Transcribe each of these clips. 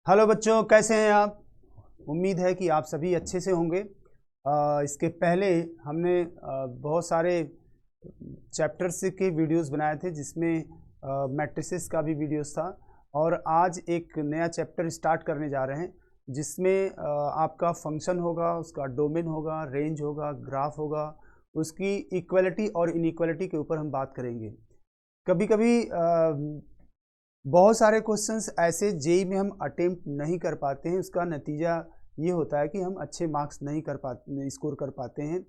Hello बच्चों, कैसे हैं आप। उम्मीद है कि आप सभी अच्छे से होंगे। इसके पहले हमने बहुत सारे चैप्टर्स के वीडियोस बनाए थे जिसमें मैट्रिसेस का भी वीडियोस था। और आज एक नया चैप्टर स्टार्ट करने जा रहे हैं जिसमें आपका फंक्शन होगा, उसका डोमेन होगा, रेंज होगा, ग्राफ होगा, उसकी इक्वलिटी और इनइक्वलिटी के ऊपर हम बात करेंगे। कभी कभी बहुत सारे क्वेश्चंस ऐसे जेई में हम अटेम्प्ट नहीं कर पाते हैं। उसका नतीजा ये होता है कि हम अच्छे मार्क्स नहीं कर पाते, स्कोर कर पाते हैं।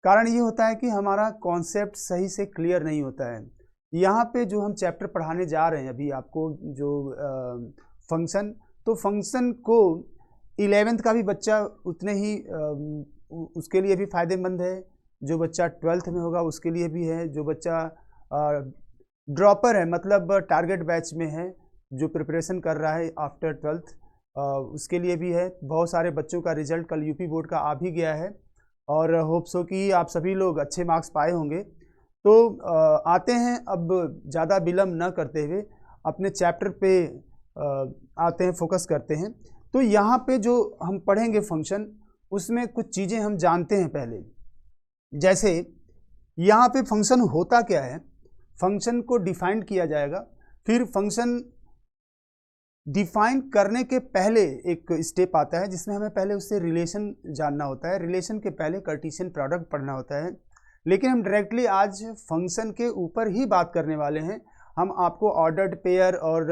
कारण ये होता है कि हमारा कॉन्सेप्ट सही से क्लियर नहीं होता है। यहाँ पे जो हम चैप्टर पढ़ाने जा रहे हैं अभी आपको, जो फंक्शन, तो फंक्शन को 11th का भी बच्चा उतने ही उसके लिए भी फ़ायदेमंद है। जो बच्चा 12th में होगा उसके लिए भी है। जो बच्चा ड्रॉपर है, मतलब टारगेट बैच में है, जो प्रिपरेशन कर रहा है आफ्टर 12th, उसके लिए भी है। बहुत सारे बच्चों का रिजल्ट कल यूपी बोर्ड का आ भी गया है और होप सो कि आप सभी लोग अच्छे मार्क्स पाए होंगे। तो आते हैं, अब ज़्यादा विलम्ब न करते हुए अपने चैप्टर पे आते हैं, फोकस करते हैं। तो यहाँ पे जो हम पढ़ेंगे फंक्शन, उसमें कुछ चीज़ें हम जानते हैं पहले। जैसे यहाँ पे फंक्शन होता क्या है, फंक्शन को डिफाइन किया जाएगा। फिर फंक्शन डिफाइन करने के पहले एक स्टेप आता है जिसमें हमें पहले उससे रिलेशन जानना होता है। रिलेशन के पहले कार्टेशियन प्रोडक्ट पढ़ना होता है। लेकिन हम डायरेक्टली आज फंक्शन के ऊपर ही बात करने वाले हैं। हम आपको ऑर्डर्ड पेयर और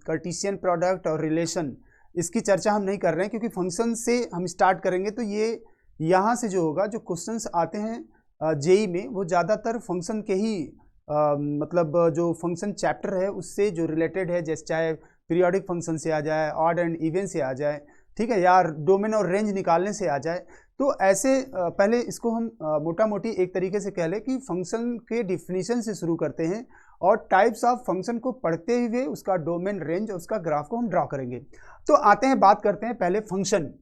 कार्टेशियन प्रोडक्ट और रिलेशन, इसकी चर्चा हम नहीं कर रहे हैं, क्योंकि फंक्शन से हम स्टार्ट करेंगे तो ये यहाँ से जो होगा, जो क्वेश्चंस आते हैं जेई में, वो ज़्यादातर फंक्शन के ही मतलब जो फंक्शन चैप्टर है उससे जो रिलेटेड है, जैसे चाहे पीरियोडिक फंक्शन से आ जाए, ऑड एंड इवन से आ जाए, ठीक है, या डोमेन और रेंज निकालने से आ जाए। तो ऐसे पहले इसको हम मोटा मोटी एक तरीके से कह लें कि फंक्शन के डिफिनीशन से शुरू करते हैं और टाइप्स ऑफ फंक्शन को पढ़ते हुए उसका डोमेन, रेंज और उसका ग्राफ को हम ड्रॉ करेंगे। तो आते हैं, बात करते हैं पहले फंक्शन।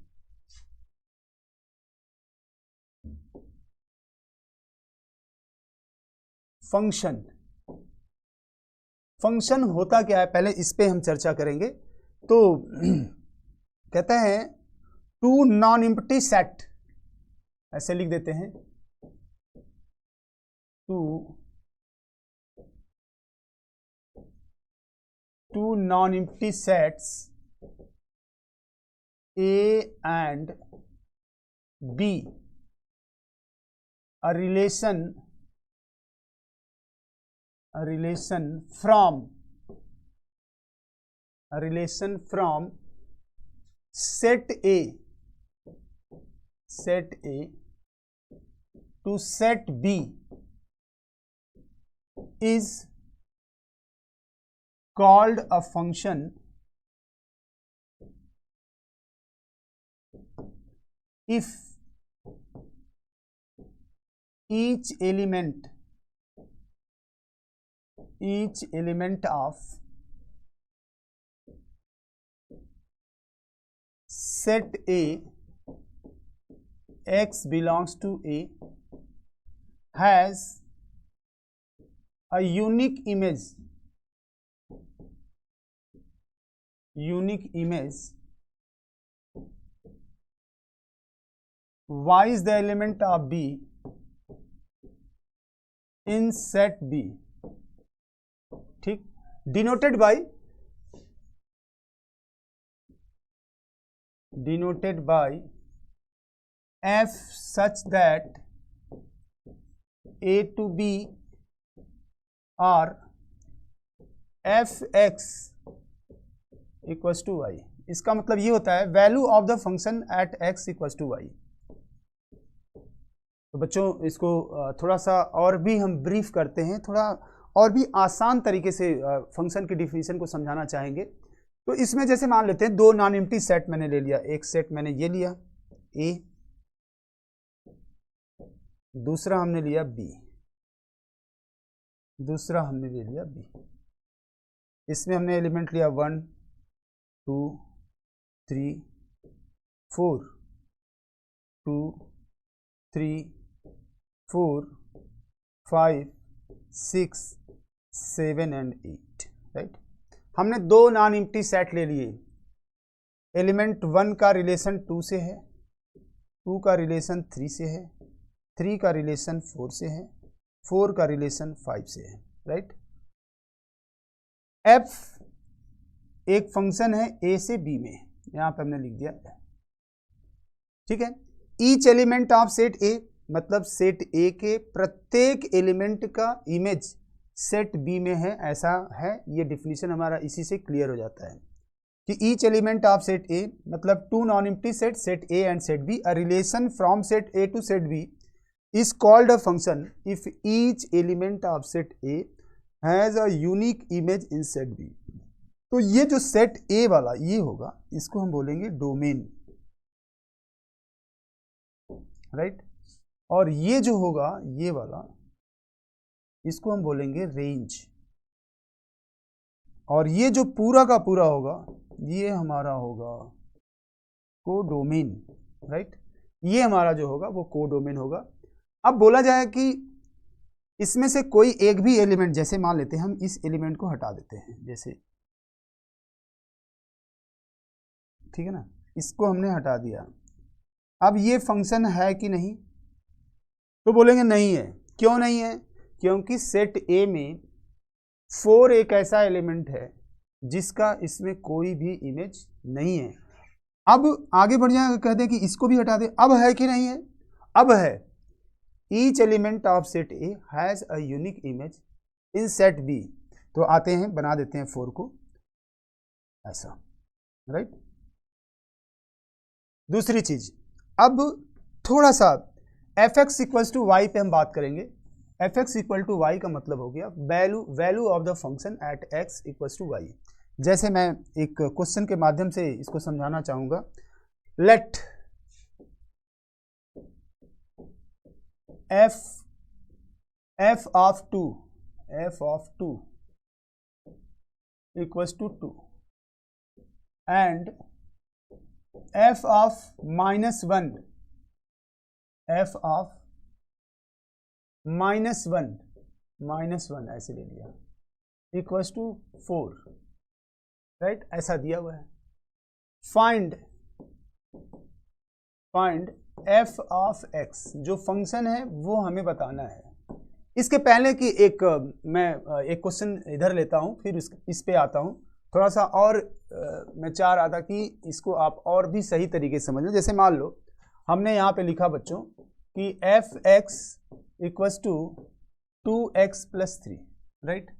फंक्शन फंक्शन होता क्या है, पहले इस पे हम चर्चा करेंगे। तो कहते हैं टू नॉन एम्प्टी सेट, ऐसे लिख देते हैं, two non empty sets A and B, a relation from set A to set B is called a function if each element of set A, x belongs to A, has a unique image y is the element of B in set B, ठीक, denoted by f such that A to B or fx equals to y. इसका मतलब ये होता है value of the function at x equals to y. तो बच्चों, इसको थोड़ा सा और भी हम ब्रीफ करते हैं, थोड़ा और भी आसान तरीके से फंक्शन की डिफिनीशन को समझाना चाहेंगे। तो इसमें जैसे मान लेते हैं, दो नॉन एम्प्टी सेट मैंने ले लिया। एक सेट मैंने ये लिया A, दूसरा हमने लिया B, इसमें हमने एलिमेंट लिया 1 2 3 4, 2 3 4 5 6 7 एंड 8, राइट। हमने दो नॉन एम्प्टी सेट ले लिए। एलिमेंट 1 का रिलेशन 2 से है, 2 का रिलेशन 3 से है, 3 का रिलेशन 4 से है, 4 का रिलेशन 5 से है, राइट। एफ एक फंक्शन है ए से बी में, यहां पे हमने लिख दिया, ठीक है। Each element of set A, मतलब सेट ए के प्रत्येक एलिमेंट का इमेज सेट बी में है, ऐसा है। ये डिफिनीशन हमारा इसी से क्लियर हो जाता है कि each element of set A, मतलब two non empty set, set A and set B, a relation from set A to set B is called a function if each element of set A has a unique image in set B. तो ये जो set ए वाला ये होगा, इसको हम बोलेंगे domain, right. और ये जो होगा ये वाला, इसको हम बोलेंगे रेंज। और ये जो पूरा का पूरा होगा ये हमारा होगा कोडोमेन, राइट। ये हमारा जो होगा वो कोडोमेन होगा। अब बोला जाए कि इसमें से कोई एक भी एलिमेंट, जैसे मान लेते हैं हम इस एलिमेंट को हटा देते हैं, जैसे ठीक है ना, इसको हमने हटा दिया। अब ये फंक्शन है कि नहीं, तो बोलेंगे नहीं है। क्यों नहीं है? क्योंकि सेट ए में 4 एक ऐसा एलिमेंट है जिसका इसमें कोई भी इमेज नहीं है। अब आगे बढ़ जाए, कहते हैं कि इसको भी हटा दे। अब है कि नहीं है? अब है। Each element of set A has a unique image in set B. तो आते हैं, बना देते हैं 4 को ऐसा, राइट। दूसरी चीज, अब थोड़ा सा f x equals to y पे हम बात करेंगे। F x equal to y का मतलब हो गया value of the function at x equals to y. जैसे मैं एक क्वेश्चन के माध्यम से इसको समझाना चाहूंगा। Let f of 2 equals to 2 and f of -1 ऐसे ले लिया इक्वल्स टू 4, राइट। ऐसा दिया हुआ है। फाइंड एफ ऑफ एक्स, जो फंक्शन है वो हमें बताना है। इसके पहले कि मैं एक क्वेश्चन इधर लेता हूं, फिर इस पे आता हूं। थोड़ा सा और मैं चाह रहा था कि इसको आप और भी सही तरीके से समझ लें। जैसे मान लो हमने यहाँ पे लिखा बच्चों कि f x equals to 2x + 3, right.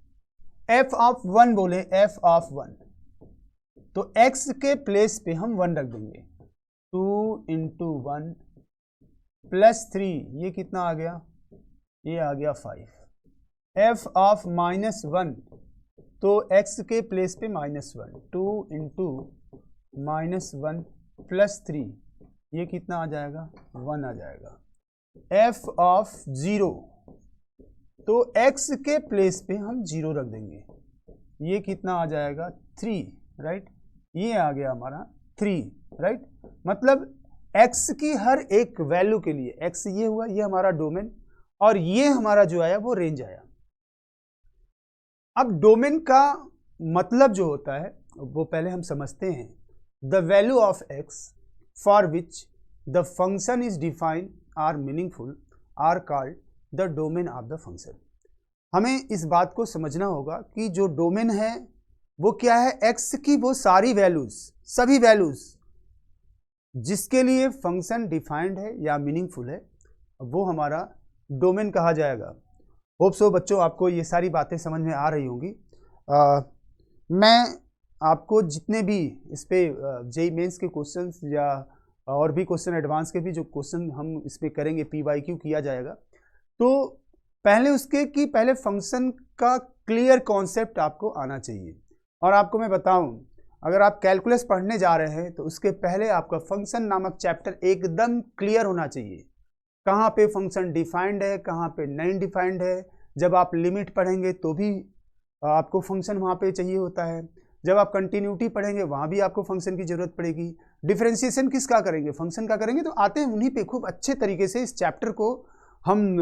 F of 1 बोले, एफ ऑफ 1, तो x के प्लेस पे हम 1 रख देंगे। 2 × 1 + 3, ये कितना आ गया? ये आ गया 5। एफ ऑफ -1, तो x के प्लेस पे -1, 2 × -1 + 3, ये कितना आ जाएगा? 1 आ जाएगा। एफ ऑफ 0, तो x के प्लेस पे हम 0 रख देंगे, ये कितना आ जाएगा? 3, राइट। ये आ गया हमारा 3, राइट। मतलब x की हर एक वैल्यू के लिए, x ये हुआ, ये हमारा डोमेन, और ये हमारा जो आया वो रेंज आया। अब डोमेन का मतलब जो होता है वो पहले हम समझते हैं। The value of x for which the function is defined or meaningful are called the domain of the function. हमें इस बात को समझना होगा कि जो डोमेन है वो क्या है? x की वो सारी वैल्यूज, सभी वैल्यूज जिसके लिए फंक्शन डिफाइंड है या मीनिंगफुल है, वो हमारा डोमेन कहा जाएगा। होप सो बच्चों आपको ये सारी बातें समझ में आ रही होंगी। मैं आपको जितने भी इस पे जेईई मेंस के क्वेश्चंस या और भी क्वेश्चन एडवांस के भी जो क्वेश्चन हम इस पे करेंगे, PYQ किया जाएगा, तो पहले उसके कि पहले फंक्शन का क्लियर कॉन्सेप्ट आपको आना चाहिए। और आपको मैं बताऊं, अगर आप कैलकुलस पढ़ने जा रहे हैं तो उसके पहले आपका फंक्शन नामक चैप्टर एकदम क्लियर होना चाहिए। कहाँ पे फंक्शन डिफाइंड है, कहाँ पे नहीं डिफाइंड है। जब आप लिमिट पढ़ेंगे तो भी आपको फंक्शन वहाँ पे चाहिए होता है। जब आप कंटिन्यूटी पढ़ेंगे वहाँ भी आपको फंक्शन की जरूरत पड़ेगी। डिफरेंशिएशन किसका करेंगे? फंक्शन का करेंगे। तो आते हैं उन्हीं पे खूब अच्छे तरीके से इस चैप्टर को हम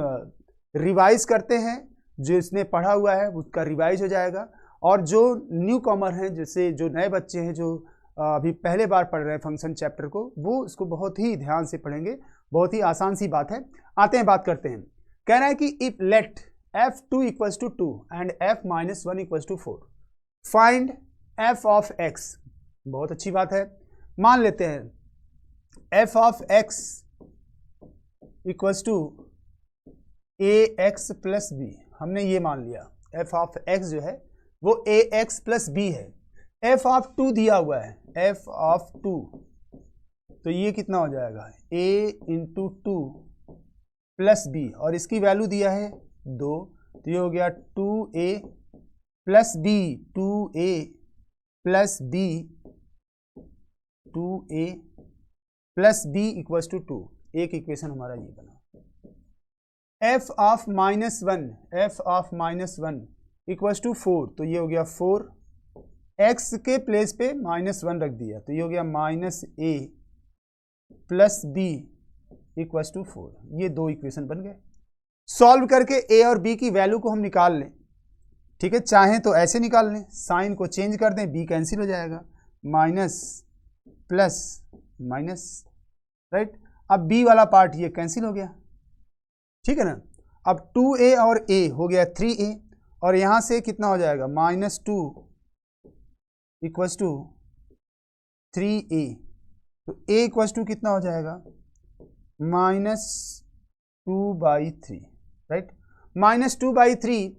रिवाइज करते हैं। जो इसने पढ़ा हुआ है उसका रिवाइज हो जाएगा, और जो न्यू कॉमर हैं, जैसे जो नए बच्चे हैं जो अभी पहले बार पढ़ रहे हैं फंक्शन चैप्टर को, वो इसको बहुत ही ध्यान से पढ़ेंगे, बहुत ही आसान सी बात है। आते हैं, बात करते हैं। कह रहा है कि if let f2 equals to 2 and f minus 1 equals to 4 find f of x। बहुत अच्छी बात है। मान लेते हैं f of x equals to ax plus b। हमने ये मान लिया f ऑफ x जो है वो ax प्लस b है। f ऑफ 2 दिया हुआ है, f ऑफ 2, तो ये कितना हो जाएगा a इंटू 2 प्लस b, और इसकी वैल्यू दिया है 2, तो ये हो गया 2a plus b, 2a plus b, 2a plus b equals to 2। एक इक्वेशन हमारा ये बना। f of minus 1 equals to 4, तो ये हो गया 4, x के प्लेस पे -1 रख दिया, तो ये हो गया minus a plus b equals to 4। ये दो इक्वेशन बन गए। सॉल्व करके a और b की वैल्यू को हम निकाल लें, ठीक है, चाहें तो ऐसे निकाल लें, साइन को चेंज कर दें, b कैंसिल हो जाएगा, माइनस प्लस माइनस, राइट। अब b वाला पार्ट ये कैंसिल हो गया, ठीक है ना। अब 2a और a हो गया 3a, और यहां से कितना हो जाएगा -2 इक्वल्स टू 3a, तो a इक्वल्स टू कितना हो जाएगा -2/3, राइट। -2/3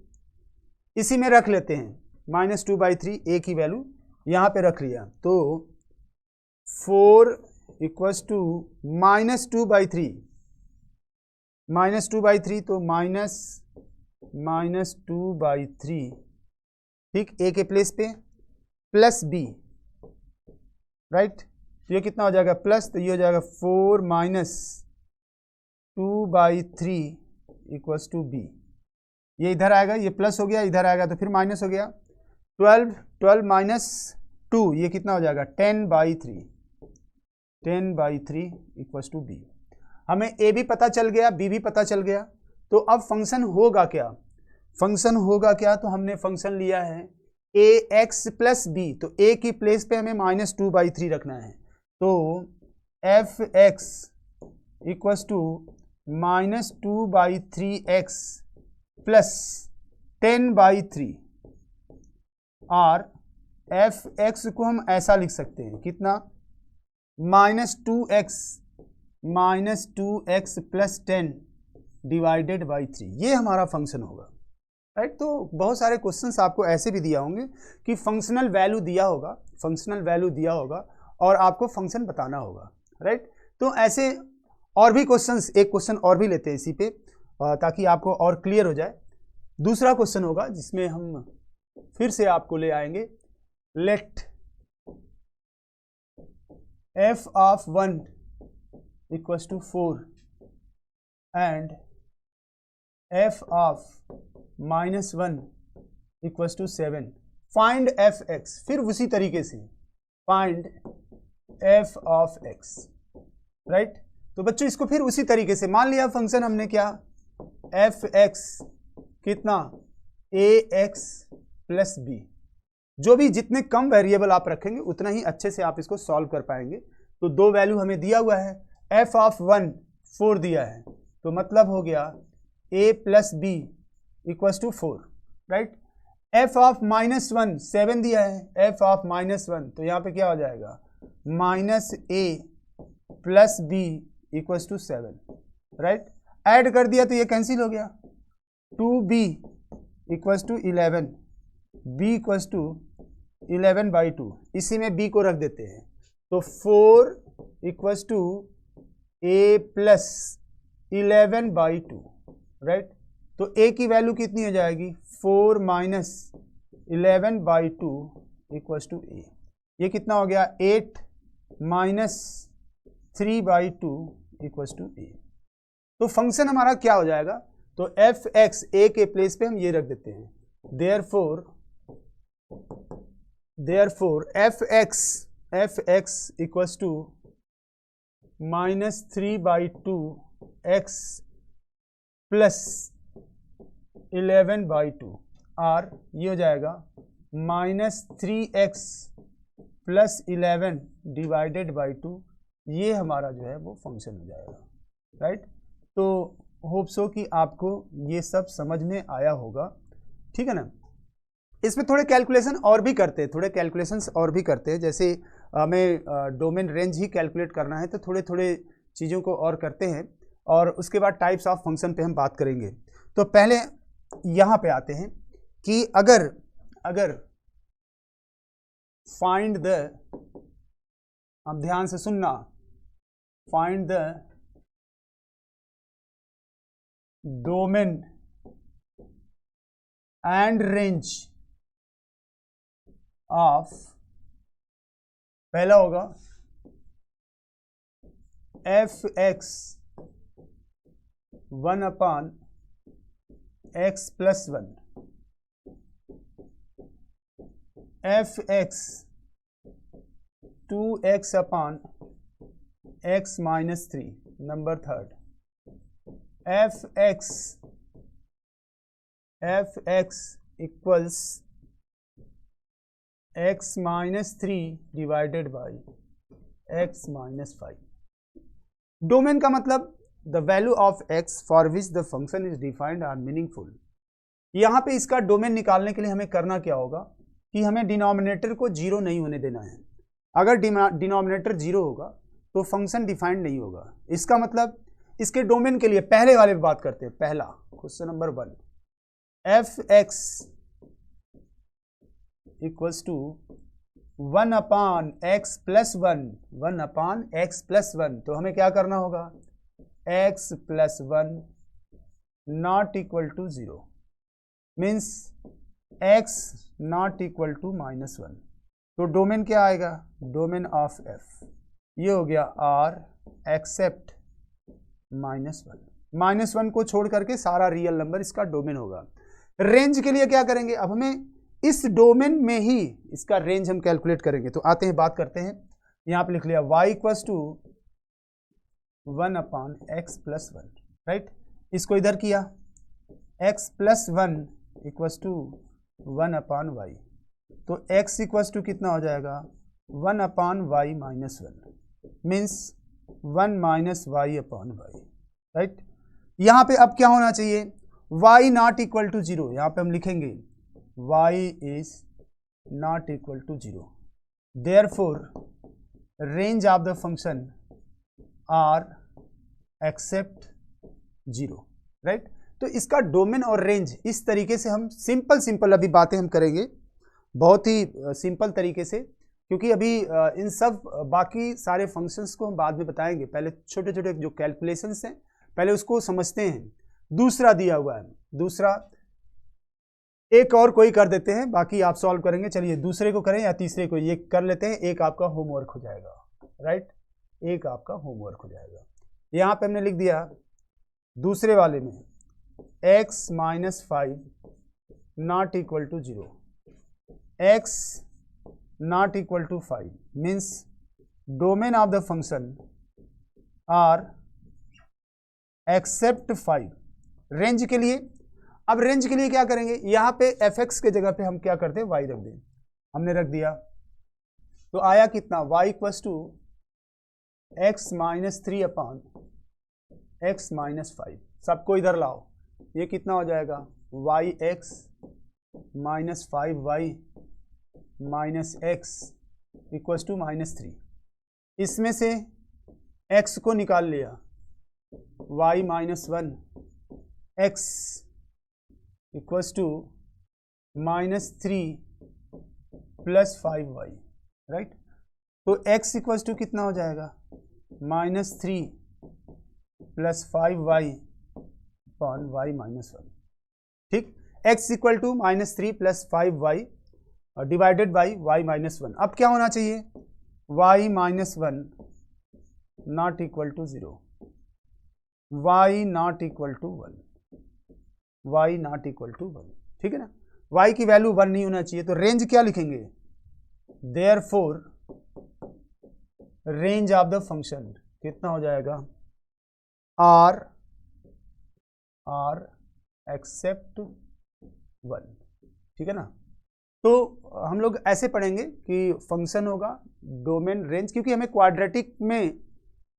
इसी में रख लेते हैं, -2/3 a की वैल्यू यहां पे रख लिया, तो 4 इक्वल्स टू -2/3, -2/3, तो -2/3, ठीक, a के प्लेस पे प्लस b, राइट। तो ये कितना हो जाएगा प्लस, तो ये हो जाएगा 4 -2/3 इक्वल्स टू b। ये इधर आएगा, ये प्लस हो गया, इधर आएगा तो फिर माइनस हो गया। 12 माइनस 2, ये कितना हो जाएगा 10/3 इक्वल्स टू b। हमें a भी पता चल गया, b भी पता चल गया, तो अब फंक्शन होगा क्या, तो हमने फंक्शन लिया है ax प्लस b, तो a की प्लेस पे हमें -2/3 रखना है, तो fx equals to -2/3x plus 10/3, और fx को हम ऐसा लिख सकते हैं, कितना -2x प्लस 10 डिवाइडेड बाई 3, ये हमारा फंक्शन होगा, राइट। तो बहुत सारे क्वेश्चंस आपको ऐसे भी दिया होंगे कि फंक्शनल वैल्यू दिया होगा और आपको फंक्शन बताना होगा, राइट। तो ऐसे और भी क्वेश्चंस, एक क्वेश्चन और भी लेते हैं इसी पे, ताकि आपको और क्लियर हो जाए। दूसरा क्वेश्चन होगा जिसमें हम फिर से आपको ले आएंगे, let f of 1 equals to 4 and f of -1 equals to 7, find fx। फिर उसी तरीके से find f of x, right. तो बच्चों इसको फिर उसी तरीके से मान लिया, फंक्शन हमने क्या fx कितना ax प्लस b, जो भी जितने कम वेरिएबल आप रखेंगे उतना ही अच्छे से आप इसको सॉल्व कर पाएंगे। तो दो वैल्यू हमें दिया हुआ है, f ऑफ 1 4 दिया है, तो मतलब हो गया a plus b equals to 4, right. f of -1 7 दिया है, f ऑफ -1, तो यहाँ पे क्या हो जाएगा -a plus b equals to 7, right. Add कर दिया तो ये कैंसिल हो गया, 2b equals to 11, b equals to 11/2, इसी में b को रख देते हैं, तो 4 equals to a plus 11/2, right. तो a की वैल्यू कितनी हो जाएगी 4 माइनस 11/2 इक्वल्स टू a, ये कितना हो गया 8 माइनस 3/2 इक्वल्स टू a। तो फंक्शन हमारा क्या हो जाएगा, तो fx a के प्लेस पे हम ये रख देते हैं, therefore fx equals to -3/2x plus 11/2, और ये हो जाएगा -3x प्लस 11 डिवाइडेड बाई 2, ये हमारा जो है वो फंक्शन हो जाएगा, राइट। तो होप सो कि आपको ये सब समझ में आया होगा, ठीक है ना। इसमें थोड़े कैलकुलेशन और भी करते हैं, थोड़े कैलकुलेशंस और भी करते हैं, जैसे हमें डोमेन रेंज ही कैलकुलेट करना है तो थोड़े थोड़े चीज़ों को और करते हैं, और उसके बाद टाइप्स ऑफ फंक्शन पे हम बात करेंगे। तो पहले यहाँ पे आते हैं कि अगर फाइंड द, अब ध्यान से सुनना, find the domain and range of, पहला होगा f x 1 upon x plus 1, f x 2x upon x minus 3, number third f x equals x minus 3 divided by x minus 5। Domain का मतलब the value of x for which the function is defined or meaningful. यहाँ पे इसका domain निकालने के लिए हमें करना क्या होगा कि हमें डिनोमिनेटर को जीरो नहीं होने देना है। अगर डिनोमिनेटर जीरो होगा तो फंक्शन डिफाइंड नहीं होगा। इसका मतलब इसके डोमेन के लिए पहले वाले पे बात करते हैं। पहला question number 1, f x equals to 1 upon x plus 1, 1 upon x plus 1, तो हमें क्या करना होगा, x plus 1 not equal to 0, means x not equal to minus 1। तो डोमेन क्या आएगा, डोमेन ऑफ एफ, ये हो गया आर एक्सेप्ट माइनस वन को छोड़ करके सारा रियल नंबर इसका डोमेन होगा। रेंज के लिए क्या करेंगे, अब हमें इस डोमेन में ही इसका रेंज हम कैलकुलेट करेंगे। तो आते हैं, बात करते हैं, यहाँ पे लिख लिया y equals to 1 upon x plus 1, right. इसको इधर किया, x plus 1 equals to 1 upon Y, तो x इक्वल्स टू कितना हो जाएगा, 1 upon Y minus 1, means 1 minus Y upon Y, right. यहाँ पे अब क्या होना चाहिए, y नॉट इक्वल टू 0, यहाँ पे हम लिखेंगे y is not equal to 0, therefore range of the function are except 0, right. तो इसका डोमेन और रेंज इस तरीके से हम सिंपल अभी बातें हम करेंगे, बहुत ही सिंपल तरीके से, क्योंकि अभी इन सब बाकी सारे फंक्शंस को हम बाद में बताएंगे। पहले छोटे छोटे जो कैलकुलेशंस हैं पहले उसको समझते हैं। दूसरा दिया हुआ है, दूसरा एक और कोई कर देते हैं, बाकी आप सॉल्व करेंगे। चलिए दूसरे को करें या तीसरे को, ये कर लेते हैं, एक आपका होमवर्क हो जाएगा, राइट, एक आपका होमवर्क हो जाएगा। यहाँ पे हमने लिख दिया दूसरे वाले में x minus 5 not equal to 0, x not equal to 5 means domain of the function are except 5। Range के लिए, अब रेंज के लिए क्या करेंगे, यहाँ पे fx के जगह पे हम क्या करते हैं, y रख दें, हमने रख दिया, तो आया कितना, y equals to x minus 3 upon x minus 5, सबको इधर लाओ, ये कितना हो जाएगा, y x minus 5y minus x equals to minus 3। इसमें से x को निकाल लिया, y minus 1 x equals to minus 3 plus 5y, right. तो x इक्वल्स टू कितना हो जाएगा, minus 3 plus 5y upon y minus 1, ठीक। x equal to minus 3 plus 5y divided by y minus 1। अब क्या होना चाहिए, y minus 1 not equal to 0, y not equal to 1, y not equal to 1, ठीक है ना। y की वैल्यू 1 नहीं होना चाहिए, तो रेंज क्या लिखेंगे, therefore range of the function कितना हो जाएगा, r एक्सेप्ट 1, ठीक है ना। तो हम लोग ऐसे पढ़ेंगे कि फंक्शन होगा डोमेन रेंज, क्योंकि हमें क्वाड्रेटिक में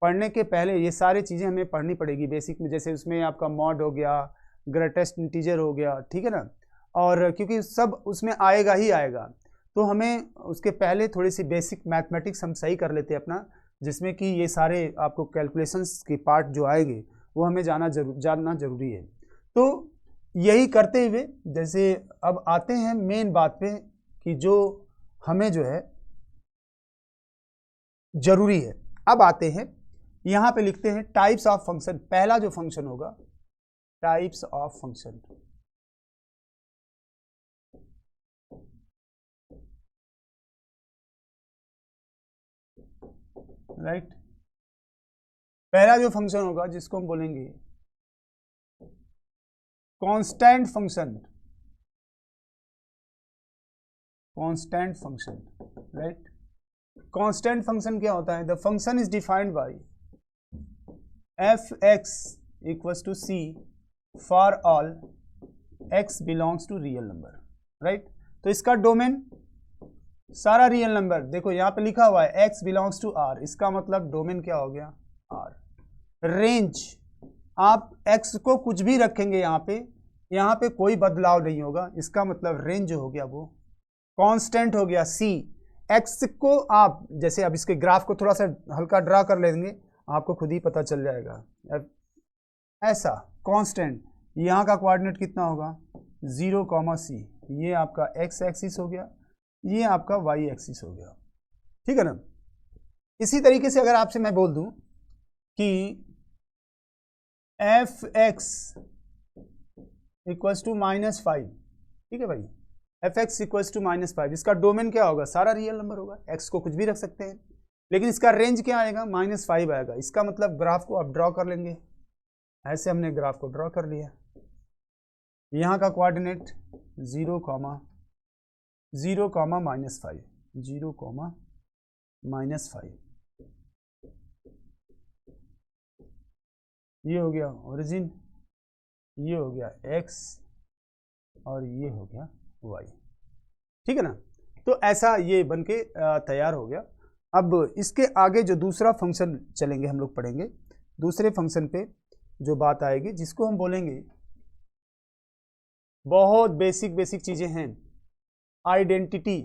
पढ़ने के पहले ये सारी चीज़ें हमें पढ़नी पड़ेगी बेसिक में, जैसे उसमें आपका मॉड हो गया, ग्रेटेस्ट इंटीजर हो गया, ठीक है ना, और क्योंकि सब उसमें आएगा ही आएगा, तो हमें उसके पहले थोड़ी सी बेसिक मैथमेटिक्स हम सही कर लेते हैं अपना, जिसमें कि ये सारे आपको कैलकुलेशंस के पार्ट जो आएंगे वो हमें जानना जरूरी है। तो यही करते हुए जैसे अब आते हैं मेन बात पे कि जो हमें जो है जरूरी है। अब आते हैं यहाँ पे लिखते हैं टाइप्स ऑफ फंक्शन। पहला जो फंक्शन होगा टाइप्स ऑफ फंक्शन, राइट। पहला जो फंक्शन होगा जिसको हम बोलेंगे constant function, constant function, right. Constant function क्या होता है? The function is defined by f x equals to c for all x belongs to real number, right. तो इसका डोमेन सारा रियल नंबर, देखो यहाँ पे लिखा हुआ है एक्स बिलोंग्स टू आर, इसका मतलब डोमेन क्या हो गया? आर। रेंज, आप x को कुछ भी रखेंगे यहाँ पे कोई बदलाव नहीं होगा, इसका मतलब रेंज हो गया वो कांस्टेंट हो गया। c, x को आप जैसे अब इसके ग्राफ को थोड़ा सा हल्का ड्रा कर लेंगे, आपको खुद ही पता चल जाएगा। ऐसा कांस्टेंट, यहाँ का कोऑर्डिनेट कितना होगा? 0, c, ये आपका x एक्सिस हो गया, ये आपका y एक्सिस हो गया, ठीक है ना। इसी तरीके से अगर आपसे मैं बोल दूं कि एफ एक्स इक्वल्स टू -5, ठीक है भाई, एफ एक्स इक्वल्स टू -5, इसका डोमेन क्या होगा? सारा रियल नंबर होगा, एक्स को कुछ भी रख सकते हैं, लेकिन इसका रेंज क्या आएगा? -5 आएगा। इसका मतलब ग्राफ को आप ड्रॉ कर लेंगे, ऐसे हमने ग्राफ को ड्रॉ कर लिया। यहाँ का कोऑर्डिनेट 0, -5, 0, -5, ये हो गया ओरिजिन, ये हो गया x और ये हो गया y, ठीक है ना। तो ऐसा ये बन के तैयार हो गया। अब इसके आगे जो दूसरा फंक्शन चलेंगे हम लोग पढ़ेंगे, दूसरे फंक्शन पे जो बात आएगी जिसको हम बोलेंगे, बहुत बेसिक चीजें हैं, आइडेंटिटी,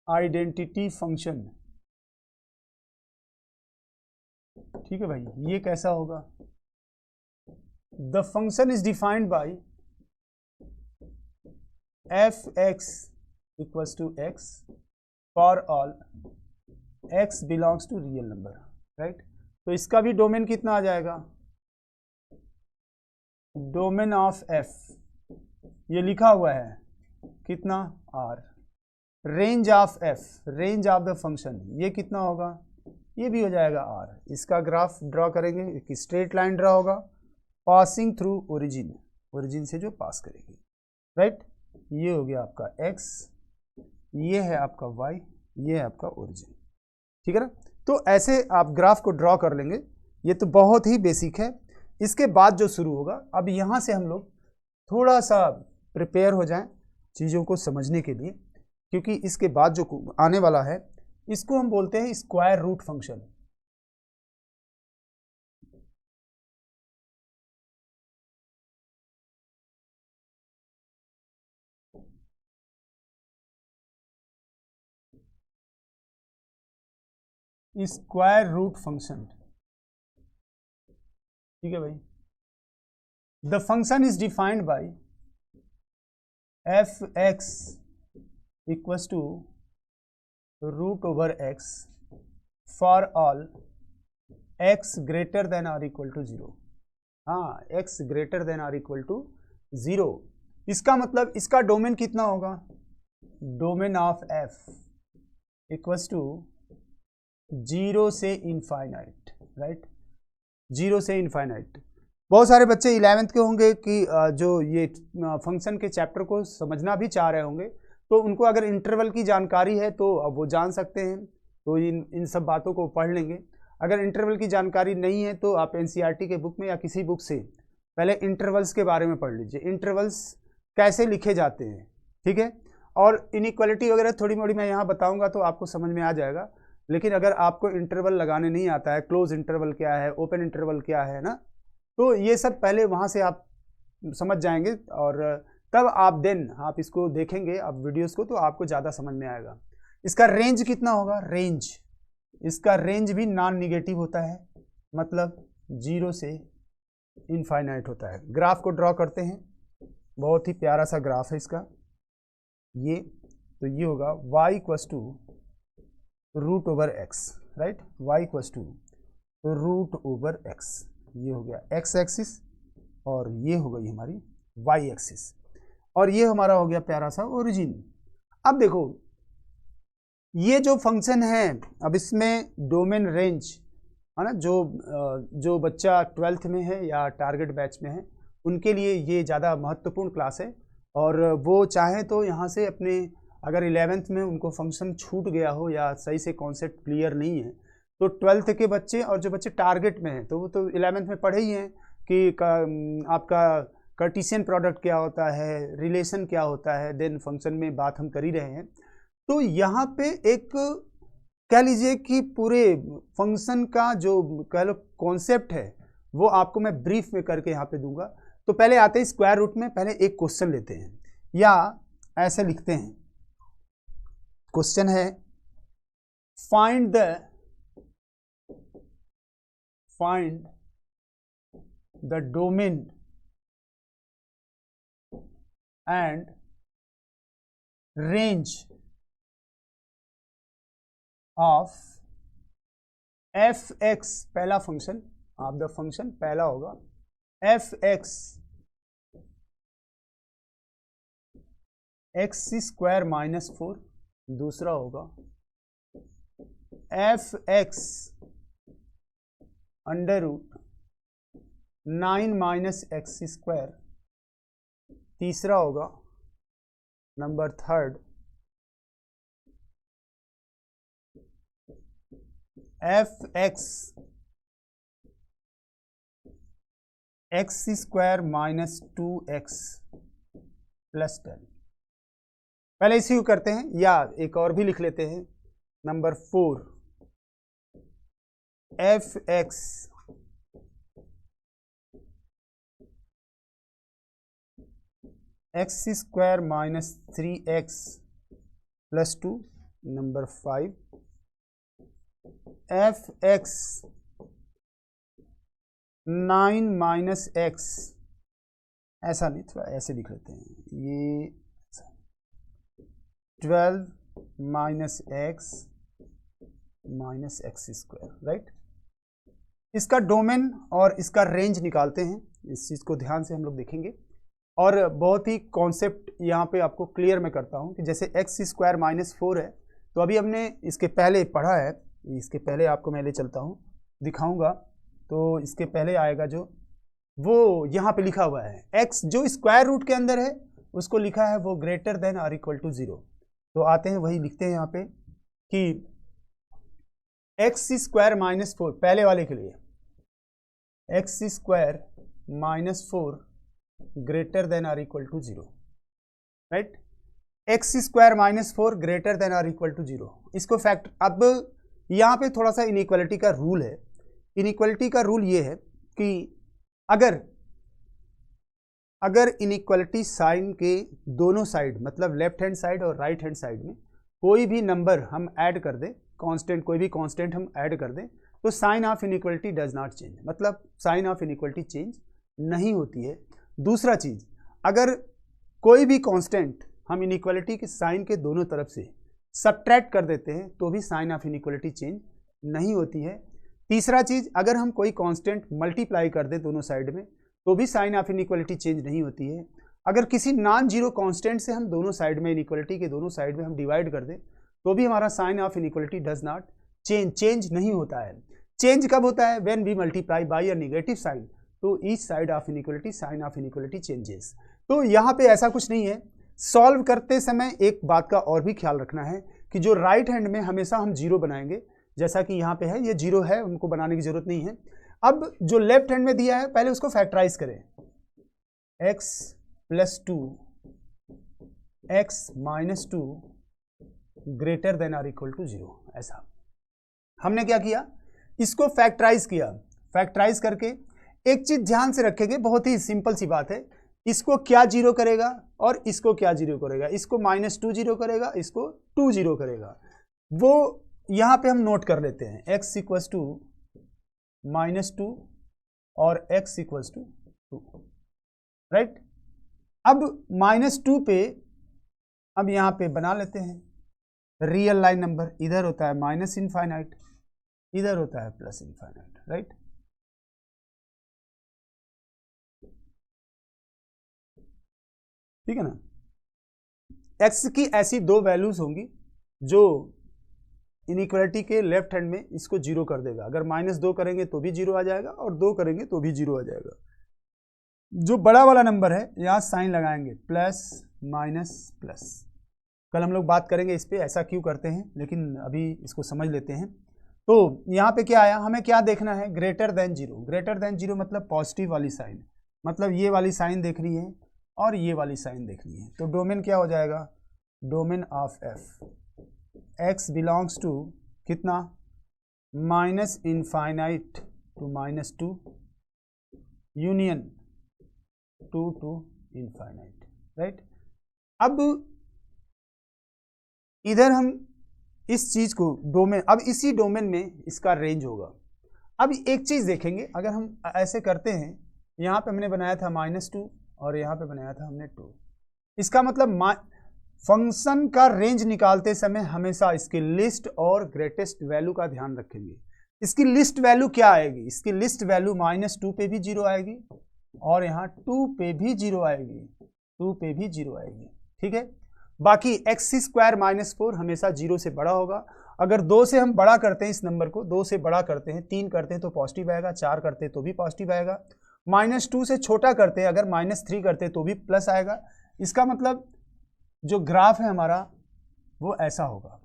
आइडेंटिटी फंक्शन, ठीक है भाई। ये कैसा होगा? The function is defined by f x equals to x for all x belongs to real number, right. तो इसका भी डोमेन कितना आ जाएगा? डोमेन ऑफ एफ, ये लिखा हुआ है कितना? R. Range of f, range of the function, ये कितना होगा? ये भी हो जाएगा आर। इसका ग्राफ ड्रॉ करेंगे, एक स्ट्रेट लाइन ड्रॉ होगा पासिंग थ्रू ओरिजिन, ओरिजिन से जो पास करेगी, राइट। ये हो गया आपका x, ये है आपका y, ये है आपका ओरिजिन, ठीक है ना। तो ऐसे आप ग्राफ को ड्रॉ कर लेंगे, ये तो बहुत ही बेसिक है। इसके बाद जो शुरू होगा, अब यहाँ से हम लोग थोड़ा सा प्रिपेयर हो जाएं चीज़ों को समझने के लिए, क्योंकि इसके बाद जो आने वाला है इसको हम बोलते हैं square root function. Square root function, ठीक है भाई। The function is defined by f x equals to √x for all x greater than or equal to 0। हाँ, x greater than or equal to 0। इसका मतलब इसका डोमेन कितना होगा? Domain of f equals to 0 से इनफाइनाइट, राइट, 0 से infinite. बहुत सारे बच्चे 11th के होंगे कि जो ये फंक्शन के चैप्टर को समझना भी चाह रहे होंगे, तो उनको अगर इंटरवल की जानकारी है तो अब वो जान सकते हैं, तो इन सब बातों को पढ़ लेंगे। अगर इंटरवल की जानकारी नहीं है तो आप एनसीईआरटी के बुक में या किसी बुक से पहले इंटरवल्स के बारे में पढ़ लीजिए, इंटरवल्स कैसे लिखे जाते हैं, ठीक है। और इनइक्वालिटी वगैरह थोड़ी मोड़ी मैं यहाँ बताऊँगा तो आपको समझ में आ जाएगा, लेकिन अगर आपको इंटरवल लगाने नहीं आता है, क्लोज इंटरवल क्या है, ओपन इंटरवल क्या है ना, तो ये सब पहले वहाँ से आप समझ जाएंगे और तब आप इसको देखेंगे आप वीडियोस को, तो आपको ज़्यादा समझ में आएगा। इसका रेंज कितना होगा, रेंज, इसका रेंज भी नॉन निगेटिव होता है, मतलब 0 से इनफाइनाइट होता है। ग्राफ को ड्रॉ करते हैं, बहुत ही प्यारा सा ग्राफ है इसका, ये तो ये होगा y equals to root over x, right, y equals to root over x, ये हो गया x एक्सिस और ये हो गई हमारी y एक्सिस, और ये हमारा हो गया प्यारा सा ओरिजिन। अब देखो ये जो फंक्शन है, अब इसमें डोमेन रेंज है ना, जो बच्चा 12th में है या टारगेट बैच में है उनके लिए ये ज़्यादा महत्वपूर्ण क्लास है, और वो चाहें तो यहाँ से अपने, अगर 11th में उनको फंक्शन छूट गया हो या सही से कॉन्सेप्ट क्लियर नहीं है, तो 12th के बच्चे और जो बच्चे टारगेट में हैं तो वो तो 11th में पढ़े ही हैं कि आपका कार्टेशियन प्रोडक्ट क्या होता है, रिलेशन क्या होता है, देन फंक्शन में बात हम कर ही रहे हैं। तो यहाँ पे एक कह लीजिए कि पूरे फंक्शन का जो कह लो कॉन्सेप्ट है वो आपको मैं ब्रीफ में करके यहाँ पे दूंगा। तो पहले आते हैं स्क्वायर रूट में, पहले एक क्वेश्चन लेते हैं या ऐसे लिखते हैं, क्वेश्चन है find the domain and range of f x, पहला फंक्शन ऑफ द फंक्शन, पहला होगा f x x square minus 4, दूसरा होगा f x under root 9 minus x square, तीसरा होगा number third f x x square minus 2x plus 10। पहले इसी को करते हैं, या एक और भी लिख लेते हैं, number 4 F x x square minus 3x plus 2, number 5 F x 9 minus x, ऐसा नहीं, थोड़ा ऐसे लिख लेते हैं, ये 12 minus x minus x square, right. इसका डोमेन और इसका रेंज निकालते हैं, इस चीज़ को ध्यान से हम लोग देखेंगे, और बहुत ही कॉन्सेप्ट यहाँ पे आपको क्लियर मैं करता हूँ कि जैसे एक्स स्क्वायर माइनस 4 है, तो अभी हमने इसके पहले पढ़ा है, इसके पहले आपको मैं ले चलता हूँ दिखाऊंगा, तो इसके पहले आएगा जो वो यहाँ पे लिखा हुआ है x जो स्क्वायर रूट के अंदर है उसको लिखा है वो ग्रेटर देन और इक्वल टू 0। तो आते हैं वही लिखते हैं यहाँ पे कि एक्स स्क्वायर माइनस 4, पहले वाले के लिए X square minus 4 greater than और equal to 0, right. X square minus 4 greater than और इक्वल टू 0, इसको फैक्ट। अब यहाँ पे थोड़ा सा इनइक्वालिटी का रूल है, इनइक्वालिटी का रूल ये है कि अगर इनइक्वालिटी साइन के दोनों साइड, मतलब लेफ्ट हैंड साइड और राइट हैंड साइड में कोई भी नंबर हम ऐड कर दें, कांस्टेंट, कोई भी कांस्टेंट हम ऐड कर दें, तो sign of inequality does not change, मतलब साइन ऑफ इनइक्वालिटी चेंज नहीं होती है। दूसरा चीज़, अगर कोई भी कांस्टेंट हम इनइक्वालिटी के साइन के दोनों तरफ से सब्ट्रैक्ट कर देते हैं तो भी साइन ऑफ इनइक्वालिटी चेंज नहीं होती है। तीसरा चीज़, अगर हम कोई कांस्टेंट मल्टीप्लाई कर दें दोनों साइड में तो भी साइन ऑफ इनइक्वालिटी चेंज नहीं होती है। अगर किसी नॉन जीरो कांस्टेंट से हम दोनों साइड में, इनइक्वालिटी के दोनों साइड में हम डिवाइड कर दें तो भी हमारा sign of inequality does not change नहीं होता है। चेंज कब होता है? When we multiply by a negative sign, तो each side of inequality sign of inequality changes. तो यहाँ पे ऐसा कुछ नहीं है। सॉल्व करते समय एक बात का और भी ख्याल रखना है कि जो राइट हैंड में हमेशा हम जीरो बनाएंगे, जैसा कि यहाँ पे है, ये जीरो है, उनको बनाने की जरूरत नहीं है। अब जो लेफ्ट हैंड में दिया है पहले उसको फैक्टराइज करें, x plus 2 x minus 2 greater than or equal to 0। ऐसा हमने क्या किया, इसको फैक्टराइज किया। फैक्टराइज करके एक चीज ध्यान से रखेंगे, बहुत ही सिंपल सी बात है, इसको क्या जीरो करेगा और इसको क्या जीरो करेगा, इसको -2 जीरो करेगा, इसको 2 जीरो करेगा। वो यहां पे हम नोट कर लेते हैं, x इक्वल्स टू -2 और x इक्वल्स टू 2, राइट। अब -2 पे अब यहां पे बना लेते हैं रियल लाइन नंबर, इधर होता है माइनस इनफाइनाइट, इधर होता है प्लस इनफाइनाइट, राइट। ठीक है ना। x की ऐसी दो वैल्यूज होंगी जो इनइक्वालिटी के लेफ्ट हैंड में इसको जीरो कर देगा। अगर -2 करेंगे तो भी जीरो आ जाएगा और 2 करेंगे तो भी जीरो आ जाएगा। जो बड़ा वाला नंबर है यहाँ साइन लगाएंगे, प्लस माइनस प्लस। कल हम लोग बात करेंगे इस पे ऐसा क्यों करते हैं, लेकिन अभी इसको समझ लेते हैं। तो यहाँ पे क्या आया, हमें क्या देखना है, greater than zero. Greater than zero मतलब पॉजिटिव वाली साइन, मतलब ये वाली साइन देख रही है और ये वाली साइन देखनी है। तो डोमेन क्या हो जाएगा, domain of F x belongs to कितना, minus infinite to -2 union 2 to infinite, right. अब इधर हम इस चीज को डोमेन, अब इसी डोमेन में इसका रेंज होगा। अब एक चीज देखेंगे, अगर हम ऐसे करते हैं, यहाँ पे हमने बनाया था -2 और यहाँ पे बनाया था हमने 2, इसका मतलब फंक्शन का रेंज निकालते समय हमेशा इसकी लिस्ट और ग्रेटेस्ट वैल्यू का ध्यान रखेंगे। इसकी लिस्ट वैल्यू क्या आएगी, इसकी लिस्ट वैल्यू -2 पे भी 0 आएगी और यहाँ 2 पे भी 0 आएगी, 2 पे भी 0 आएगी, ठीक है। बाकी x² - 4 हमेशा 0 से बड़ा होगा। अगर 2 से हम बड़ा करते हैं, इस नंबर को 2 से बड़ा करते हैं, 3 करते हैं तो पॉजिटिव आएगा, 4 करते हैं तो भी पॉजिटिव आएगा, -2 से छोटा करते हैं, अगर -3 करते हैं तो भी प्लस आएगा। इसका मतलब जो ग्राफ है हमारा वो ऐसा होगा,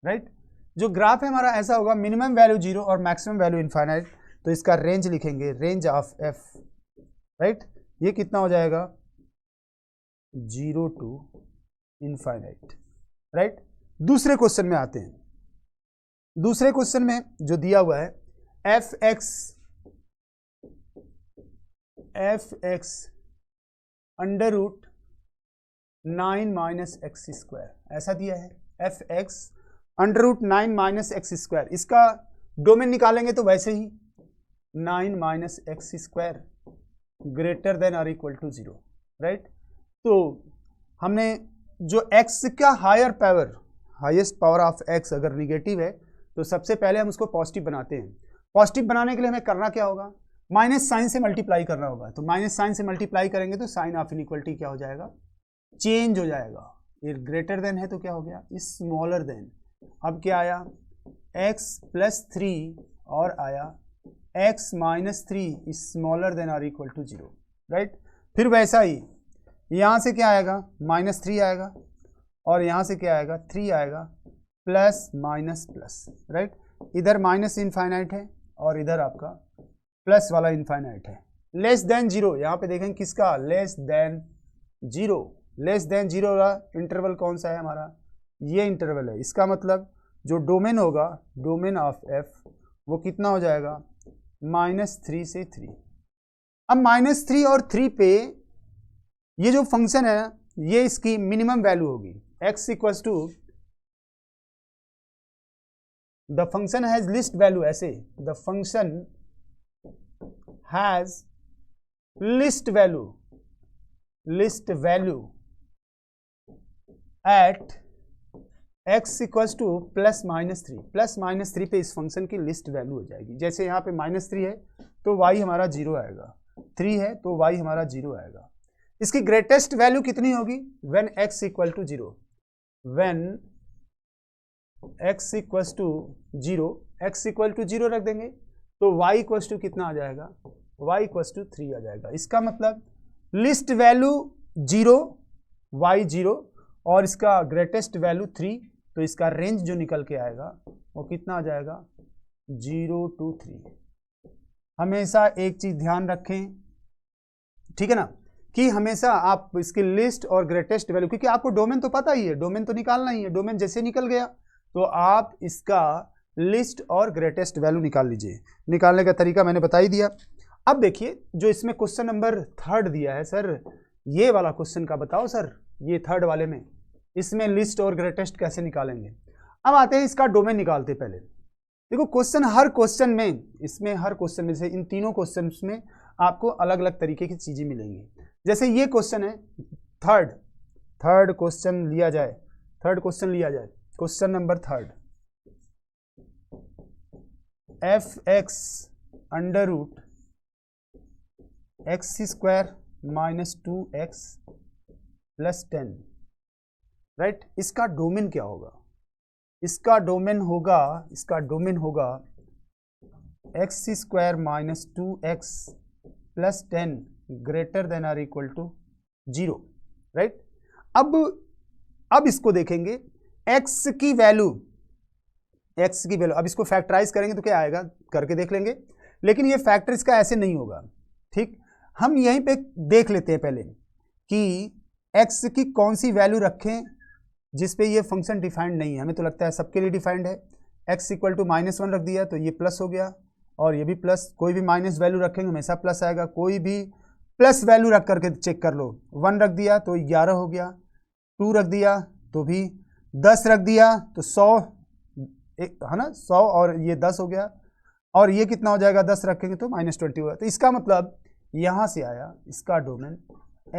राइट। जो ग्राफ है हमारा ऐसा होगा, मिनिमम वैल्यू 0 और मैक्सिमम वैल्यू इनफाइनाइट। तो इसका रेंज लिखेंगे, रेंज ऑफ f, राइट। ये कितना हो जाएगा, 0 टू इनफाइनाइट, राइट। दूसरे क्वेश्चन में आते हैं। दूसरे क्वेश्चन में जो दिया हुआ है f(x) अंडर रूट 9 - x², ऐसा दिया है। f(x) अंडर रूट 9 - x², इसका डोमेन निकालेंगे तो वैसे ही 9 - x² ग्रेटर देन और इक्वल टू 0, राइट। तो हमने जो x का higher power, highest power of x अगर निगेटिव है तो सबसे पहले हम उसको पॉजिटिव बनाते हैं। पॉजिटिव बनाने के लिए हमें करना क्या होगा, माइनस साइन से मल्टीप्लाई करना होगा। तो माइनस साइन से मल्टीप्लाई करेंगे तो साइन ऑफ इनइक्वलिटी क्या हो जाएगा, चेंज हो जाएगा। ये ग्रेटर देन है तो क्या हो गया, स्मॉलर देन। अब क्या आया, x + 3 और आया x - 3 स्मॉलर देन और इक्वल टू 0, राइट। फिर वैसा ही यहाँ से क्या आएगा, -3 आएगा और यहाँ से क्या आएगा, 3 आएगा, प्लस माइनस प्लस, राइट। इधर माइनस इनफाइनाइट है और इधर आपका प्लस वाला इनफाइनाइट है। लेस देन 0, यहाँ पे देखें किसका, लेस देन 0। लेस देन 0 वाला इंटरवल कौन सा है हमारा, ये इंटरवल है। इसका मतलब जो डोमेन होगा, डोमेन ऑफ f, वो कितना हो जाएगा, -3 से 3। अब -3 और 3 पे ये जो फंक्शन है ये इसकी मिनिमम वैल्यू होगी। x equals to the function has least value, ऐसे the function has least value at x equals to +-3। +-3 पे इस फंक्शन की लिस्ट वैल्यू हो जाएगी। जैसे यहाँ पे -3 है तो y हमारा 0 आएगा, 3 है तो y हमारा 0 आएगा। इसकी ग्रेटेस्ट वैल्यू कितनी होगी, when x equal to 0, when x equals to 0, x equal to 0 रख देंगे तो y इक्वल्स टू कितना आ जाएगा, y इक्वल्स टू 3 आ जाएगा। इसका मतलब लिस्ट वैल्यू 0, y 0 और इसका ग्रेटेस्ट वैल्यू 3, तो इसका रेंज जो निकल के आएगा वो कितना आ जाएगा, 0 to 3। हमेशा एक चीज ध्यान रखें, ठीक है ना, कि हमेशा आप इसकी लिस्ट और ग्रेटेस्ट वैल्यू, क्योंकि आपको डोमेन तो पता ही है, डोमेन तो निकालना ही है, डोमेन जैसे निकल गया तो आप इसका लिस्ट और ग्रेटेस्ट वैल्यू निकाल लीजिए। निकालने का तरीका मैंने बता ही दिया। अब देखिए जो इसमें क्वेश्चन नंबर 3 दिया है, सर ये वाला क्वेश्चन का बताओ सर, ये 3 वाले में इसमें लिस्ट और ग्रेटेस्ट कैसे निकालेंगे। अब आते हैं इसका डोमेन निकालते पहले। देखो क्वेश्चन, हर क्वेश्चन में, इसमें हर क्वेश्चन में से इन तीनों क्वेश्चन में आपको अलग अलग तरीके की चीजें मिलेंगी। जैसे ये क्वेश्चन है थर्ड क्वेश्चन लिया जाए, question number 3, f(x) under root x² minus 2x plus 10, right. इसका डोमेन क्या होगा? इसका डोमेन होगा x² minus 2x plus 10 greater than or equal to 0, right. अब इसको देखेंगे, x की वैल्यू, अब इसको फैक्टराइज करेंगे तो क्या आएगा करके देख लेंगे, लेकिन ये फैक्टर इसका ऐसे नहीं होगा, ठीक। हम यहीं पे देख लेते हैं पहले कि x की कौन सी वैल्यू रखें जिस पे ये फंक्शन डिफाइंड नहीं है। हमें तो लगता है सबके लिए डिफाइंड है। x इक्वल टू -1 रख दिया तो ये प्लस हो गया, और ये भी प्लस। कोई भी माइनस वैल्यू रखेंगे हमेशा प्लस आएगा। कोई भी प्लस वैल्यू रख करके चेक कर लो। 1 रख दिया तो 11 हो गया, 2 रख दिया तो भी 10 रख दिया तो 100 है ना, 100 और ये 10 हो गया, और ये कितना हो जाएगा 10 रखेंगे तो -20 होगा। तो इसका मतलब यहाँ से आया इसका domain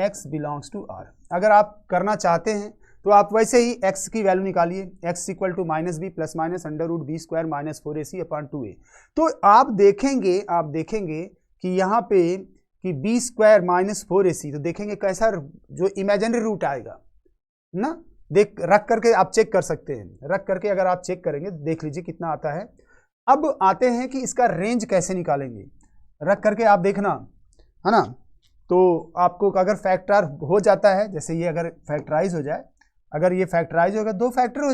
x belongs to r। अगर आप करना चाहते हैं तो आप वैसे ही x की वैल्यू निकालिए, x equal to -b plus minus under root b² minus 4ac/2a। तो आप देखेंगे कि यहाँ पे कि b² माइनस 4ac, तो देखेंगे कैसा जो इमेजिनरी रूट आएगा ना, रख करके आप चेक कर सकते हैं। रख करके अगर आप चेक करेंगे देख लीजिए कितना आता है। अब आते हैं कि इसका रेंज कैसे निकालेंगे। रख करके आप देखना, है ना, तो आपको अगर फैक्टर हो जाता है, जैसे ये अगर फैक्टराइज हो जाए, अगर ये फैक्टराइज होगा 2 फैक्टर हो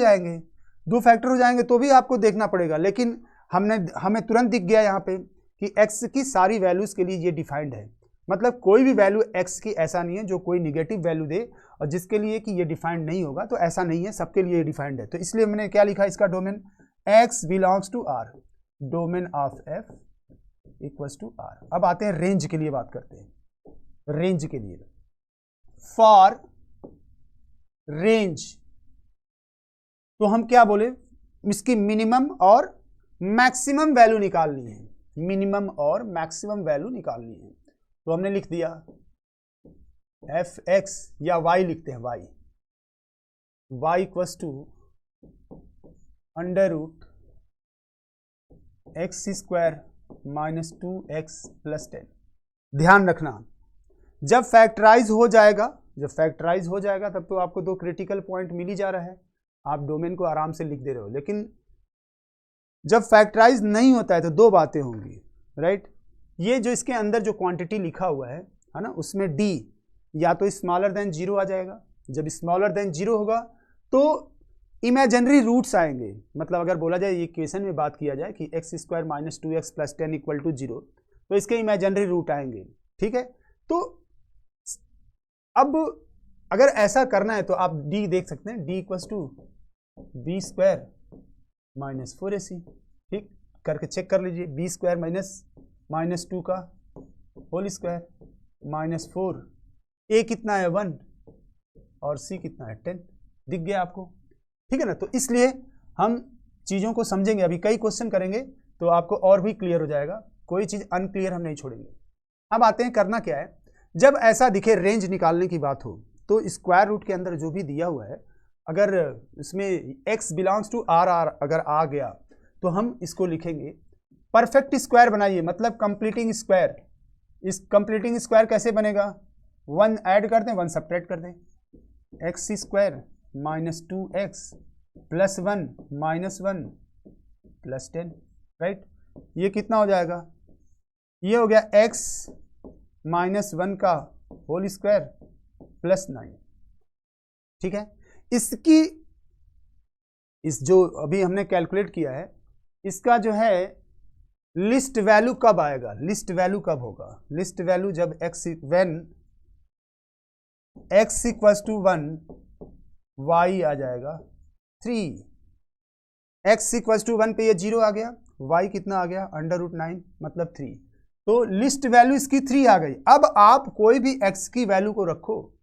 जाएंगे, तो भी आपको देखना पड़ेगा। लेकिन हमें तुरंत दिख गया यहाँ पे कि x की सारी वैल्यूज के लिए ये डिफाइंड है। मतलब कोई भी वैल्यू x की ऐसा नहीं है जो कोई निगेटिव वैल्यू दे और जिसके लिए कि ये डिफाइंड नहीं होगा, तो ऐसा नहीं है, सबके लिए डिफाइंड है। तो इसलिए मैंने क्या लिखा इसका domain x belongs to r, domain of f equals to r। अब आते हैं रेंज के लिए, बात करते हैं रेंज के लिए। फॉर रेंज तो हम क्या बोले, इसकी मिनिमम और मैक्सिमम वैल्यू निकालनी है, मिनिमम और मैक्सिमम वैल्यू निकालनी है। तो हमने लिख दिया f(x) या y लिखते हैं, y equals to under root x² minus 2x plus 10। ध्यान रखना, जब फैक्टराइज हो जाएगा तब तो आपको 2 क्रिटिकल पॉइंट मिल ही जा रहा है, आप डोमेन को आराम से लिख दे रहे हो। लेकिन जब फैक्टराइज नहीं होता है तो 2 बातें होंगी, राइट। ये जो इसके अंदर जो क्वांटिटी लिखा हुआ है ना, उसमें d या तो स्मॉलर देन 0 आ जाएगा। जब स्मॉलर देन 0 होगा तो इमेजिनरी रूट्स आएंगे। मतलब अगर बोला जाए, ये इक्वेशन में बात किया जाए कि x² minus 2x plus 10 equal to 0, तो इसके इमेजिनरी रूट आएंगे, ठीक है। तो अब अगर ऐसा करना है तो आप d देख सकते हैं, d equals to b² minus 4ac, ठीक करके चेक कर लीजिए। b² माइनस 2 का होल स्क्वायर माइनस 4, a कितना है 1 और c कितना है 10, दिख गया आपको, ठीक है ना। तो इसलिए हम चीज़ों को समझेंगे, अभी कई क्वेश्चन करेंगे तो आपको और भी क्लियर हो जाएगा, कोई चीज़ अनक्लियर हम नहीं छोड़ेंगे। अब आते हैं करना क्या है, जब ऐसा दिखे रेंज निकालने की बात हो तो स्क्वायर रूट के अंदर जो भी दिया हुआ है, अगर इसमें x बिलोंग्स टू r अगर आ गया तो हम इसको लिखेंगे परफेक्ट स्क्वायर बनाइए, मतलब कंप्लीटिंग स्क्वायर। इस कंप्लीटिंग स्क्वायर कैसे बनेगा, 1 ऐड कर दें 1 सब्ट्रैक्ट कर दें, x² minus 2x plus 1 minus 1 plus 10, right. ये कितना हो जाएगा, ये हो गया x माइनस 1 का होल स्क्वायर प्लस 9, ठीक है। इसकी इस जो अभी हमने कैलकुलेट किया है, इसका जो है लिस्ट वैल्यू कब आएगा, लिस्ट वैल्यू कब होगा, लिस्ट वैल्यू जब x when x equals to 1, y आ जाएगा 3। x इक्वल्स टू 1 पे ये 0 आ गया, y कितना आ गया √9 मतलब 3। तो लिस्ट वैल्यू इसकी 3 आ गई। अब आप कोई भी x की वैल्यू को रखो,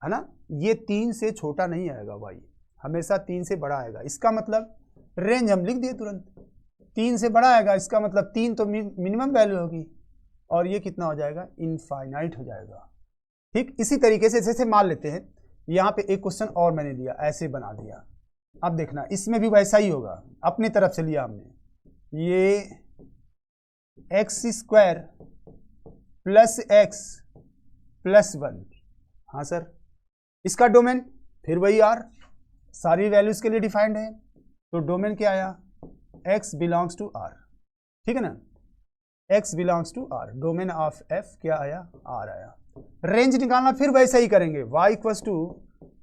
है ना, ये 3 से छोटा नहीं आएगा, y हमेशा 3 से बड़ा आएगा। इसका मतलब रेंज हम लिख दिए तुरंत, 3 से बड़ा आएगा, इसका मतलब 3 तो मिनिमम वैल्यू होगी और ये कितना हो जाएगा, इनफाइनाइट हो जाएगा। ठीक इसी तरीके से जैसे मान लेते हैं यहाँ पे एक क्वेश्चन और मैंने दिया, ऐसे बना दिया। अब देखना इसमें भी वैसा ही होगा, अपनी तरफ से लिया हमने, ये x² प्लस x प्लस 1, हाँ सर, इसका डोमेन फिर वही r, सारी वैल्यूज के लिए डिफाइंड है, तो डोमेन क्या आया, x बिलोंग्स टू r, ठीक है ना, x belongs to r, domain of f क्या आया, r आया। रेंज निकालना फिर वैसे ही करेंगे, y equals to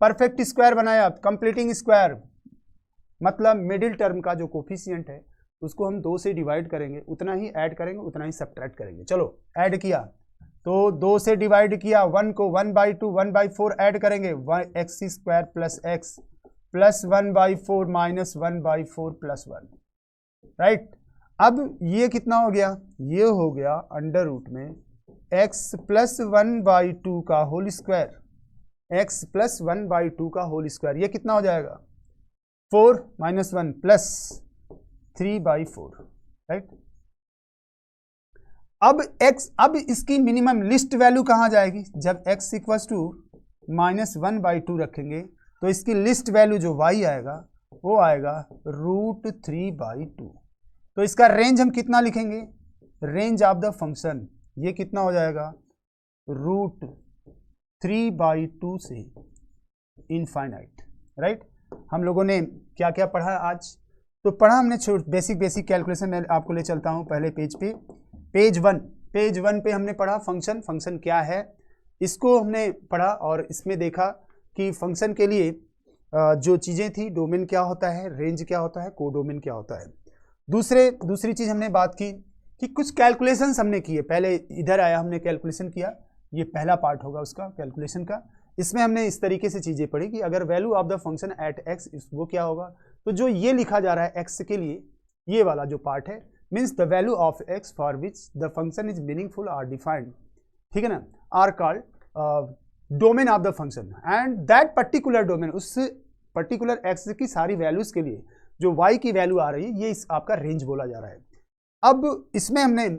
perfect square बनाया, कंप्लीटिंग स्क्वायर मतलब मिडिल टर्म का जो कोफिशिएंट है उसको हम 2 से डिवाइड करेंगे, उतना ही ऐड करेंगे, उतना ही सब्ट्रैक्ट करेंगे। चलो ऐड किया तो 2 से डिवाइड किया, 1 को 1/2 1/4 ऐड करेंगे, x² plus x plus 1/4 minus 1/4 plus 1, right. अब ये कितना हो गया, ये हो गया अंडर रूट में x प्लस 1/2 का होल स्क्वायर, x प्लस 1/2 का होल स्क्वायर, ये कितना हो जाएगा 4 माइनस 1 प्लस 3/4, राइट। अब इसकी मिनिमम लिस्ट वैल्यू कहाँ जाएगी, जब x इक्वल्स टू -1/2 रखेंगे तो इसकी लिस्ट वैल्यू जो y आएगा वो आएगा √3/2। तो इसका रेंज हम कितना लिखेंगे, रेंज ऑफ द फंक्शन ये कितना हो जाएगा, √3/2 से इनफाइनाइट, राइट। हम लोगों ने क्या क्या पढ़ा आज, तो पढ़ा हमने बेसिक कैलकुलेशन। मैं आपको ले चलता हूँ पहले पेज पे, पेज 1 पे हमने पढ़ा फंक्शन क्या है, इसको हमने पढ़ा और इसमें देखा कि फंक्शन के लिए जो चीज़ें थी, डोमेन क्या होता है, रेंज क्या होता है, कोडोमेन क्या होता है। दूसरी चीज़ हमने बात की कि कुछ कैलकुलेशंस हमने किए, पहले इधर आया हमने कैलकुलेशन किया, ये पहला पार्ट होगा उसका कैलकुलेशन का। इसमें हमने इस तरीके से चीज़ें पढ़ी कि अगर value of the function at x वो क्या होगा, तो जो ये लिखा जा रहा है x के लिए, ये वाला जो पार्ट है means the value of x for which the function is meaningful or defined, ठीक है ना, are called domain of the function and that particular domain, उस पर्टिकुलर x की सारी वैल्यूज के लिए जो y की वैल्यू आ रही है, ये इस आपका रेंज बोला जा रहा है। अब इसमें हमने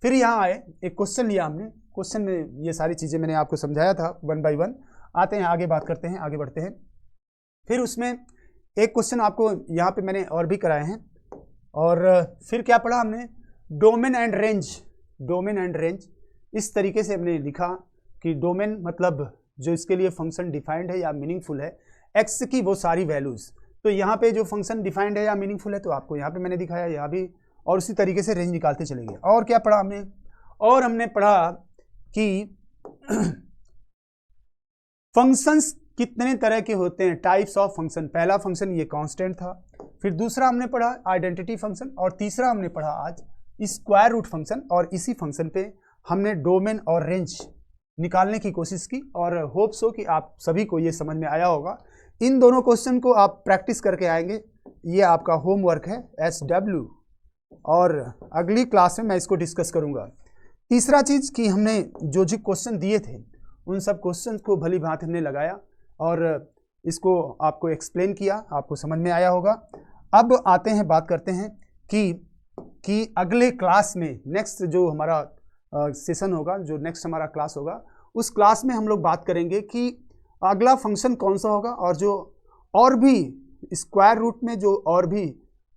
फिर यहाँ आए, एक क्वेश्चन लिया हमने, क्वेश्चन में ये सारी चीज़ें मैंने आपको समझाया था 1 by 1। आते हैं आगे, बात करते हैं, आगे बढ़ते हैं। फिर उसमें एक क्वेश्चन आपको यहाँ पे मैंने और भी कराए हैं, और फिर क्या पढ़ा हमने, डोमेन एंड रेंज। इस तरीके से हमने लिखा कि डोमेन मतलब जो इसके लिए फंक्शन डिफाइंड है या मीनिंगफुल है, एक्स की वो सारी वैल्यूज़। तो यहाँ पे जो फंक्शन डिफाइंड है या मीनिंगफुल है तो आपको यहाँ पे मैंने दिखाया, यहाँ भी, और उसी तरीके से रेंज निकालते चलेंगे। और क्या पढ़ा हमने, और हमने पढ़ा कि फंक्शंस कितने तरह के होते हैं, टाइप्स ऑफ फंक्शन। पहला फंक्शन ये कांस्टेंट था, फिर दूसरा हमने पढ़ा आइडेंटिटी फंक्शन, और तीसरा हमने पढ़ा आज स्क्वायर रूट फंक्शन। और इसी फंक्शन पे हमने डोमेन और रेंज निकालने की कोशिश की, और होप सो कि आप सभी को ये समझ में आया होगा। इन दोनों क्वेश्चन को आप प्रैक्टिस करके आएंगे, ये आपका होमवर्क है SW, और अगली क्लास में मैं इसको डिस्कस करूँगा। तीसरा चीज़ कि हमने जो क्वेश्चन दिए थे उन सब क्वेश्चन को भली भांति हमने लगाया और इसको आपको एक्सप्लेन किया, आपको समझ में आया होगा। अब आते हैं, बात करते हैं कि अगले क्लास में, नेक्स्ट जो हमारा सेशन होगा, जो नेक्स्ट हमारा क्लास होगा, उस क्लास में हम लोग बात करेंगे कि अगला फंक्शन कौन सा होगा, और जो और भी स्क्वायर रूट में जो और भी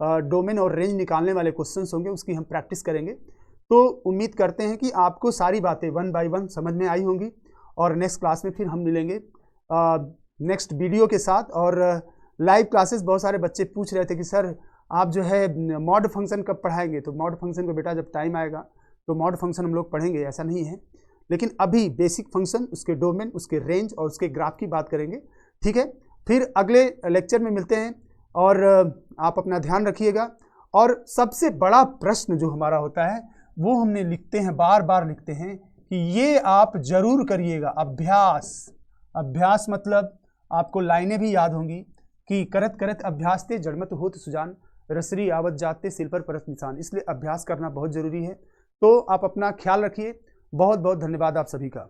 डोमेन और रेंज निकालने वाले क्वेश्चंस होंगे उसकी हम प्रैक्टिस करेंगे। तो उम्मीद करते हैं कि आपको सारी बातें 1 by 1 समझ में आई होंगी, और नेक्स्ट क्लास में फिर हम मिलेंगे नेक्स्ट वीडियो के साथ। और लाइव क्लासेस बहुत सारे बच्चे पूछ रहे थे कि सर आप जो है मॉड फंक्शन कब पढ़ाएंगे, तो मॉड फंक्शन को बेटा जब टाइम आएगा तो मॉड फंक्शन हम लोग पढ़ेंगे, ऐसा नहीं है, लेकिन अभी बेसिक फंक्शन, उसके डोमेन, उसके रेंज और उसके ग्राफ की बात करेंगे, ठीक है। फिर अगले लेक्चर में मिलते हैं, और आप अपना ध्यान रखिएगा। और सबसे बड़ा प्रश्न जो हमारा होता है वो हमने लिखते हैं, बार बार लिखते हैं कि ये आप जरूर करिएगा। अभ्यास मतलब आपको लाइनें भी याद होंगी कि करत करत अभ्यास ते जड़मत होत सुजान, रसरी आवत जाते सिल पर परत निशान। इसलिए अभ्यास करना बहुत जरूरी है। तो आप अपना ख्याल रखिए। बहुत बहुत धन्यवाद आप सभी का।